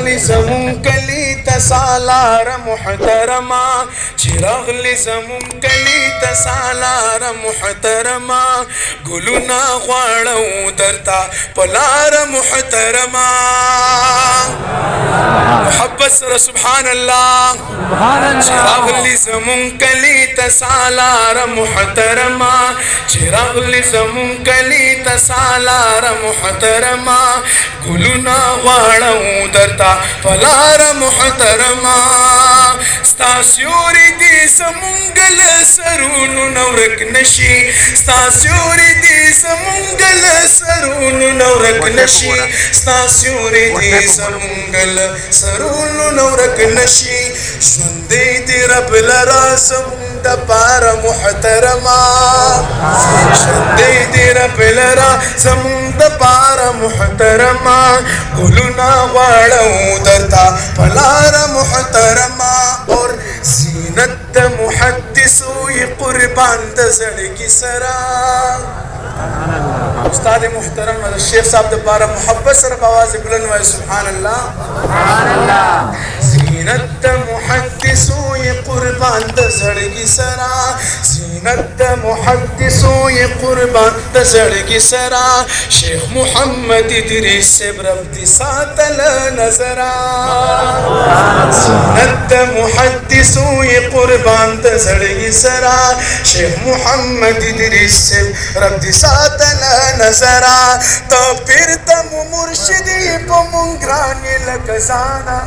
راغلی زمون کلی تسالار محترما چې راغلی زمون کلی تسالار محترما ګلونا غواړو درتا پلار محترما محبت سره سبحان الله چې راغلی زمون کلی تسالار محترما چې راغلی زمون کلی تسالار محترما ګلونا غواړو درتا پلار محترما ستا سیوری دی زمونږ له سرونو نه ورک نشي ستا سیوری دی زمونږ له سرونو نه ورک نشي ستا سیوری دی زمونږ له سرونو نه ورک نشي ژوندی دی رب لرا زمونږ دپاره محترما ژوندی دی رب لرا زمونږ دپاره محترما ګلونه غواړو درته په لاره محترما اور زینت د محدثو یې قربان د زړګي سره استاد محترم الشیخ صاحب دپاره محبت سره په اواز بلند وایي سبحان الله زینت د محدثو یې قربان د زړګي سره زینت د محدثو یې قربان د زړګي سره شیخ محمد ادریس صاحب رب دې ساتله نظره زینت د محدثو یې قربان د زړګي سره شیخ محمد ادریس صاحب رب دې ساتله نظره ته پیر ته مو مرشد یې په مونږ ګران یې لکه ځانه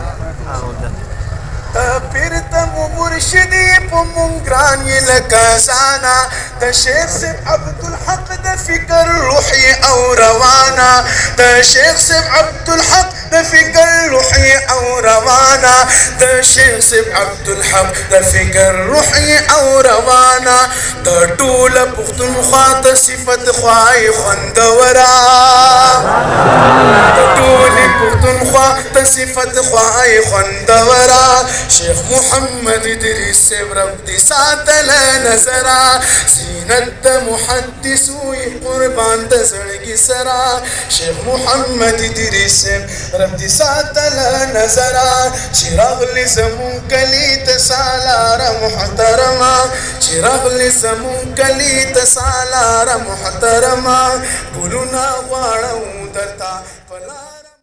پیر ته مو مرشد یې په مونږ ګران یې لکه ځانه د شیخ صاحب عبدالحق د فکر روح یې او روانه د شیخ صاحب عبدالحق د فکر روح یې او روانه د شیخ صاحب عبدالحق د فکر روح یې او روانه د ټوله پښتونخوا ته صفت خوای خوندوره د ټولې پښتونخوا ته صفت خوای خوندوره شیخ محمد ادریس صاحب رب دې ساتله نظره زینت د محدثو یې قربان د زړګي سره شیخ محمد ادریس صاحب رب دې ساتله نظره چې راغلی زمون کلي ته سالاره محترمه چې راغلی زمون کلي ته سالاره محترمه ګلونه غواړو درته